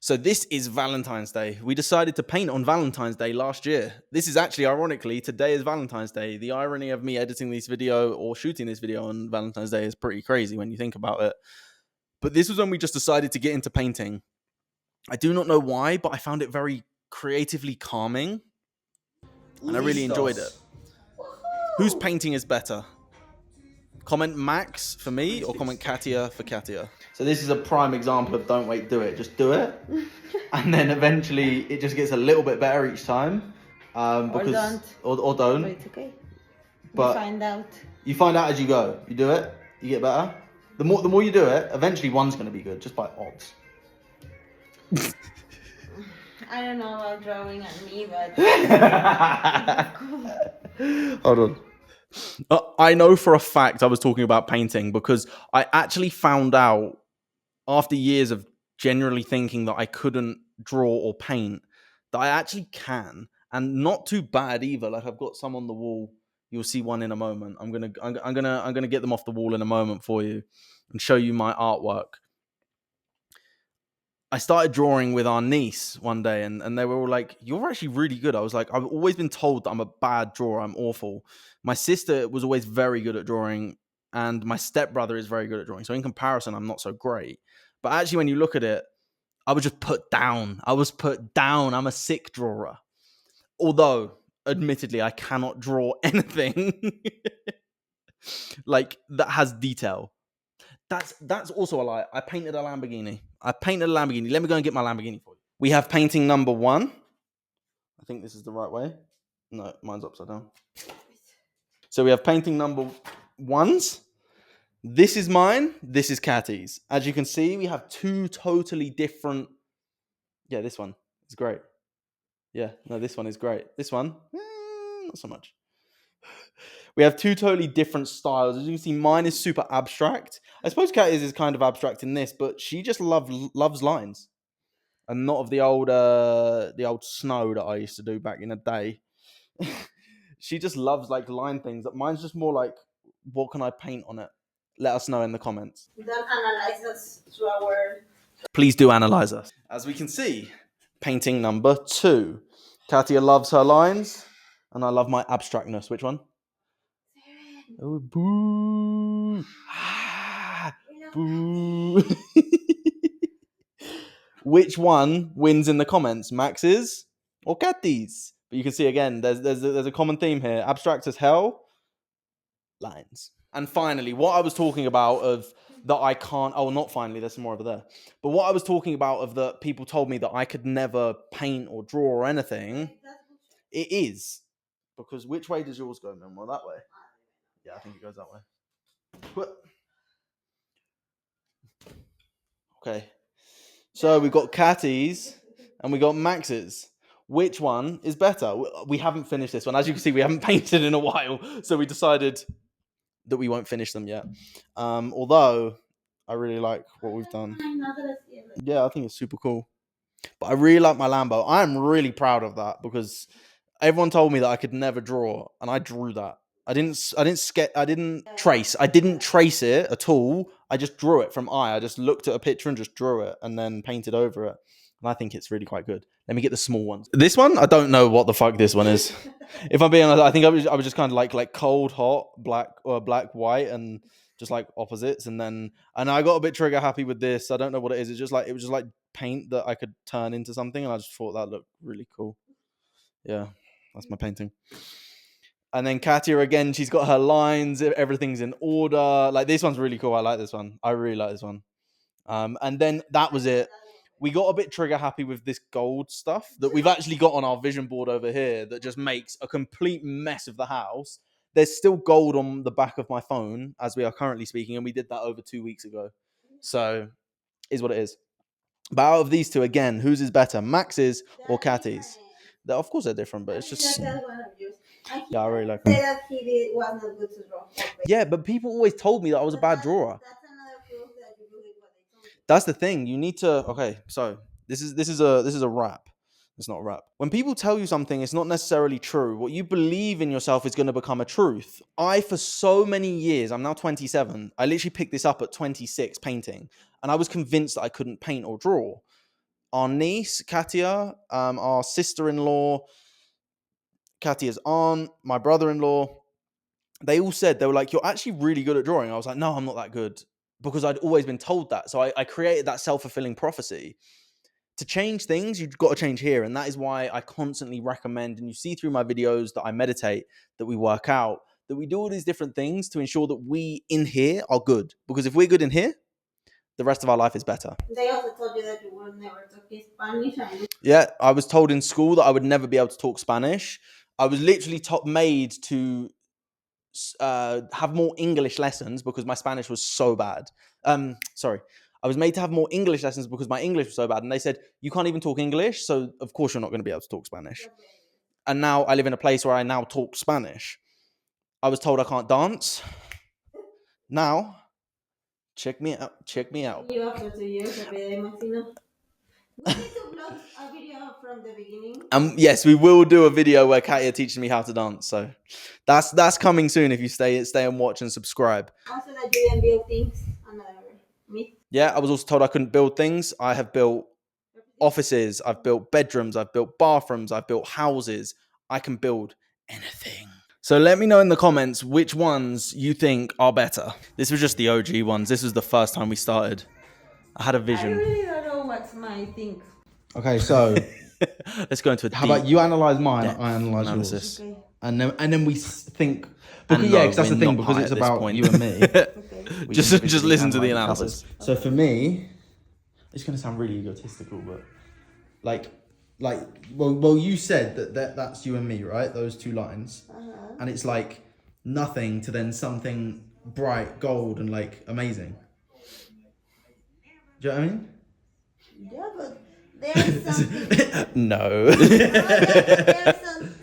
So this is Valentine's Day. We decided to paint on Valentine's Day last year. This is actually, ironically, today is Valentine's Day. The irony of me editing this video or shooting this video on Valentine's Day is pretty crazy when you think about it. But this was when we just decided to get into painting. I do not know why, but I found it very creatively calming. And I really enjoyed it. Whose painting is better? Comment Max for me or comment Kathya for Kathya. So this is a prime example of don't wait, do it. Just do it. And then eventually it just gets a little bit better each time. Because, or don't. But it's okay. But you find out. You find out as you go. You do it, you get better. The more you do it, eventually one's going to be good, just by odds. I don't know about drawing and me, but... Hold on. I know for a fact I was talking about painting because I actually found out after years of generally thinking that I couldn't draw or paint that I actually can, and not too bad either. Like I've got some on the wall. You'll see one in a moment. I'm gonna get them off the wall in a moment for you and show you my artwork. I started drawing with our niece one day and they were all like, you're actually really good. I was like, I've always been told that I'm a bad drawer. I'm awful. My sister was always very good at drawing and my stepbrother is very good at drawing. So in comparison, I'm not so great. But actually, when you look at it, I was just put down. I was put down. I'm a sick drawer. Although, admittedly, I cannot draw anything like that has detail. That's also a lie. I painted a Lamborghini. Let me go and get my Lamborghini for you. We have painting number 1. I think this is the right way. No, mine's upside down. So we have painting number 1s. This is mine. This is Kathy's. As you can see, we have 2 totally different... Yeah, this one is great. Yeah, no, this one is great. This one, not so much. We have 2 totally different styles. As you can see, mine is super abstract. I suppose Kathya's is kind of abstract in this, but she just loves lines, and not of the old snow that I used to do back in the day. She just loves like line things. Mine's just more like, what can I paint on it? Let us know in the comments. Don't analyze us through our... Please do analyze us. As we can see, painting number 2. Kathya loves her lines, and I love my abstractness. Which one? Oh, boo! Ah, boo! Which one wins in the comments? Max's or Kathy's? But you can see again, there's a common theme here. Abstract as hell, lines. And finally, what I was talking about of that I can't. Oh, not finally. There's some more over there. But what I was talking about of that people told me that I could never paint or draw or anything. It is because which way does yours go, Manuel? That way. Yeah, I think it goes that way. Okay. So we've got Kathy's and we got Max's. Which one is better? We haven't finished this one. As you can see, we haven't painted in a while. So we decided that we won't finish them yet. Although I really like what we've done. Yeah, I think it's super cool. But I really like my Lambo. I'm really proud of that because everyone told me that I could never draw, and I drew that. I didn't trace it at all. I just drew it from eye. I just looked at a picture and just drew it and then painted over it. And I think it's really quite good. Let me get the small ones. This one, I don't know what the fuck this one is. If I'm being honest, I think I was just kind of like cold, hot, black, or black, white, and just like opposites. And I got a bit trigger happy with this. I don't know what it is. It was just like paint that I could turn into something, and I just thought that looked really cool. Yeah, that's my painting. And then Kathya, again, she's got her lines. Everything's in order. Like, this one's really cool. I like this one. I really like this one. And then that was it. We got a bit trigger happy with this gold stuff that we've actually got on our vision board over here that just makes a complete mess of the house. There's still gold on the back of my phone as we are currently speaking, and we did that over 2 weeks ago. So, is what it is. But out of these 2, again, whose is better, Max's or Kathy's? Of course they're different, but it's just... Yeah, I really like them. That he was not good to draw. Yeah, but people always told me that I was a bad drawer. That's another proof that you believe what they told you. That's the thing. You need to... Okay, so this is a rap. It's not a rap. When people tell you something, it's not necessarily true. What you believe in yourself is going to become a truth. For so many years, I'm now 27. I literally picked this up at 26 painting, and I was convinced that I couldn't paint or draw. our niece, Kathya, our sister in law, Kathya's aunt, my brother in law, they all said, they were like, "You're actually really good at drawing." I was like, "No, I'm not that good," because I'd always been told that. So I created that self fulfilling prophecy. To change things, you've got to change here. And that is why I constantly recommend, and you see through my videos, that I meditate, that we work out, that we do all these different things to ensure that we in here are good. Because if we're good in here, the rest of our life is better. They also told you that you would never talk in Spanish. Yeah, I was told in school that I would never be able to talk Spanish. I was literally made to have more English lessons because my Spanish was so bad. Sorry. I was made to have more English lessons because my English was so bad. And they said, you can't even talk English. So, of course, you're not going to be able to talk Spanish. And now I live in a place where I now talk Spanish. I was told I can't dance. Now, check me out. Check me out. You after 2 years of it, Maxino. We need to upload a video from the beginning. Yes, we will do a video where Kathya teaches me how to dance. So that's coming soon. If you stay and watch and subscribe. Also, that you didn't build things. Another myth. Yeah, I was also told I couldn't build things. I have built offices. I've built bedrooms. I've built bathrooms. I've built houses. I can build anything. So let me know in the comments which ones you think are better. This was just the OG ones. This was the first time we started. I had a I vision. really don't know what's my thing. Okay, so Let's go into a how about you analyze mine, depth I analyze analysis. yours, Okay. and then we think. And Because, no, yeah, because that's we're the thing. not Because high it's at this about point. you and me. Okay. we just individually listen to the analyze analysis. So for me, it's going to sound really egotistical, but like, well, you said that's you and me, right? Those two lines, and it's like nothing to then something bright, gold, and like amazing. Do you know what I mean? Yeah, but there's something. No. There's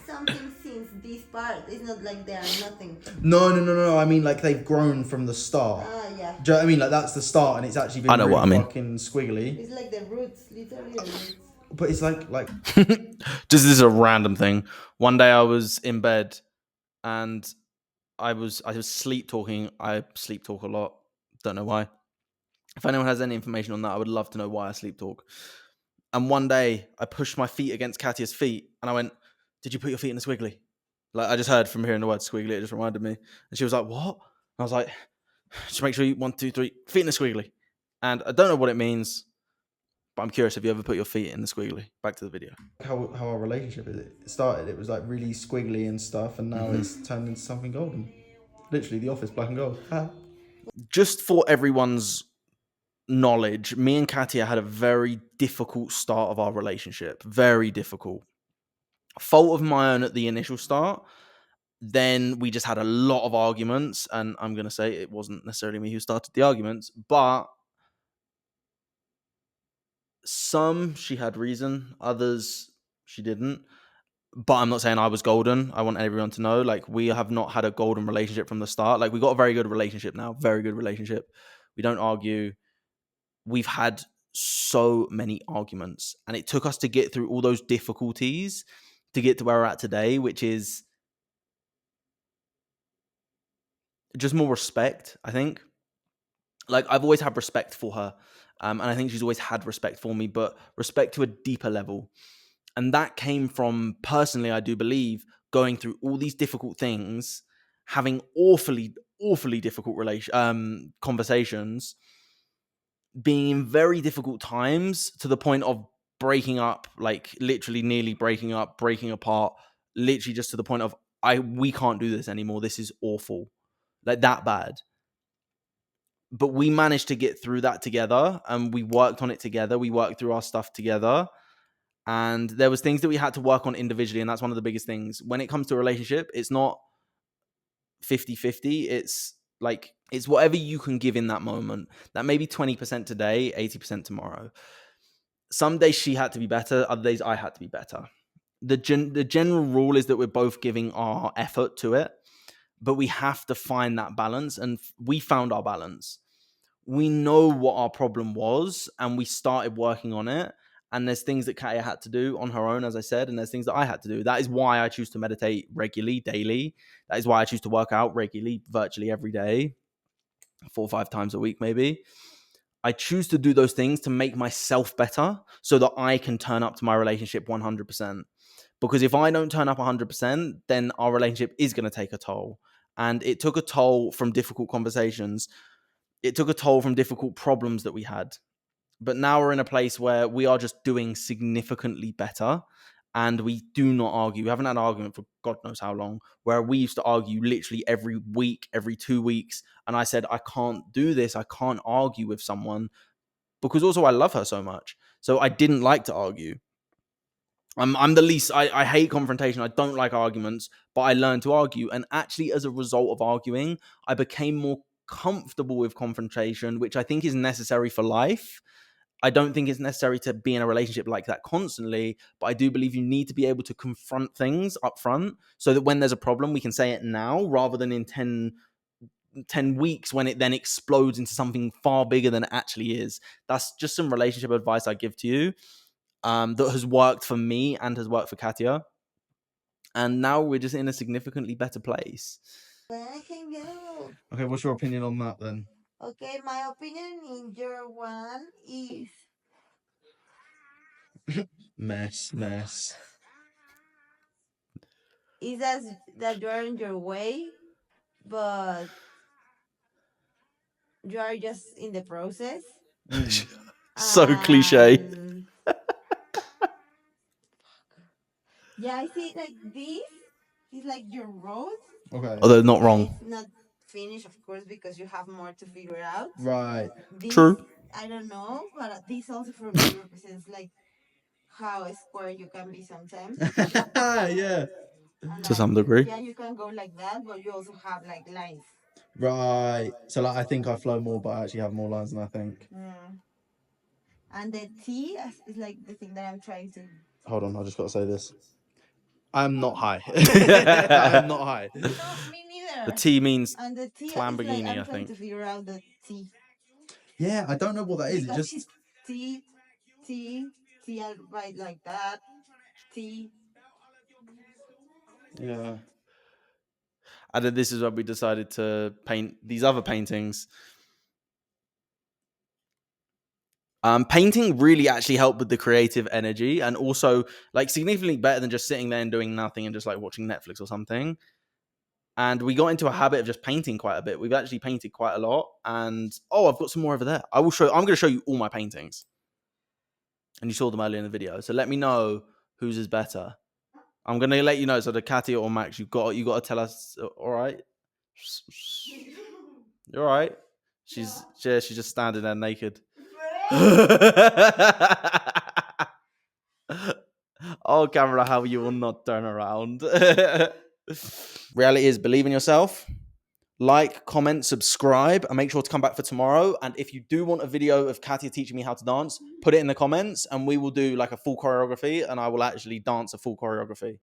something since this part. It's not like they are nothing. No. I mean, like they've grown from the start. Yeah. Do you know what I mean? Like that's the start, and it's actually been I know really what I mean. fucking squiggly. It's like the roots, literally the roots. But it's like Just this is a random thing. One day I was in bed and I was sleep talking. I sleep talk a lot. Don't know why. If anyone has any information on that, I would love to know why I sleep talk. And one day I pushed my feet against Kathya's feet and I went, "Did you put your feet in the squiggly?" Like I just heard from hearing the word squiggly, it just reminded me. And she was like, "What?" And I was like, "Just make sure you 1, 2, 3 feet in the squiggly." And I don't know what it means, but I'm curious if you ever put your feet in the squiggly. Back to the video. how our relationship started. It was like really squiggly and stuff, and now it's turned into something golden. Literally, The Office, black and gold. Just for everyone's knowledge, me and Kathya had a very difficult start of our relationship. Very difficult. Fault of my own at the initial start. Then we just had a lot of arguments, and I'm going to say it wasn't necessarily me who started the arguments, but some she had reason, others she didn't. But I'm not saying I was golden. I want everyone to know, like, we have not had a golden relationship from the start. Like, we got a very good relationship now, very good relationship. We don't argue. We've had so many arguments, and it took us to get through all those difficulties to get to where we're at today, which is just more respect, I think. Like, I've always had respect for her, and I think she's always had respect for me, but respect to a deeper level. And that came from, personally, I do believe, going through all these difficult things, having awfully difficult conversations, being in very difficult times to the point of breaking up, like literally nearly breaking up, breaking apart, literally just to the point of we can't do this anymore. This is awful, like that bad. But we managed to get through that together, and we worked on it together. We worked through our stuff together, and there was things that we had to work on individually, and that's one of the biggest things. When it comes to a relationship, it's not 50-50. It's like, it's whatever you can give in that moment. That may be 20% today, 80% tomorrow. Some days she had to be better, other days I had to be better. The general rule is that we're both giving our effort to it, but we have to find that balance, and we found our balance. We know what our problem was, and we started working on it. And there's things that Kathya had to do on her own, as I said, and there's things that I had to do. That is why I choose to meditate regularly, daily. That is why I choose to work out regularly, virtually every day, 4 or 5 times a week, maybe. I choose to do those things to make myself better so that I can turn up to my relationship 100%. Because if I don't turn up 100%, then our relationship is going to take a toll. And it took a toll from difficult conversations. It took a toll from difficult problems that we had. But now we're in a place where we are just doing significantly better. And we do not argue. We haven't had an argument for God knows how long, where we used to argue literally every week, every 2 weeks. And I said, I can't do this. I can't argue with someone because also I love her so much. So I didn't like to argue. I'm the least, I hate confrontation. I don't like arguments, but I learned to argue. And actually, as a result of arguing, I became more comfortable with confrontation, which I think is necessary for life. I don't think it's necessary to be in a relationship like that constantly, but I do believe you need to be able to confront things up front so that when there's a problem, we can say it now rather than in 10 weeks when it then explodes into something far bigger than it actually is. That's just some relationship advice I give to you that has worked for me and has worked for Kathya. And now we're just in a significantly better place. Where I can go. Okay, what's your opinion on that then? Okay, my opinion in your one is Mess. that you are on your way, but you are just in the process. So cliche. Yeah, I see. Like this is like your road. Okay. Although not That wrong. is not finished, of course, because you have more to figure out. Right. This, True. I don't know, but this also for me represents like how square you can be sometimes. Yeah. And To like, some degree. yeah, you can go like that, but you also have like lines. Right. So like I think I flow more, but I actually have more lines than I think. And the T is like the thing that I'm trying to. Hold on, I just got to say this. I'm not high. I'm not high. No, me neither. The T means And the T is Lamborghini, like I'm I trying think. to figure out the T. Yeah, I don't know what that is. It Because just it's T, I write like that. T. yeah. And then this is when we decided to paint these other paintings. Painting really actually helped with the creative energy and also like significantly better than just sitting there and doing nothing and just like watching Netflix or something. And we got into a habit of just painting quite a bit. We've actually painted quite a lot. And I've got some more over there. I'm going to show you all my paintings. And you saw them earlier in the video. So let me know whose is better. I'm going to let you know. So the Kathya or Max, you got to tell us. All right. You're all right. She's just standing there naked. Oh, camera, how you will not turn around. Reality is believe in yourself. Like, comment, subscribe, and make sure to come back for tomorrow. And if you do want a video of Kathya teaching me how to dance, put it in the comments and we will do like a full choreography and I will actually dance a full choreography.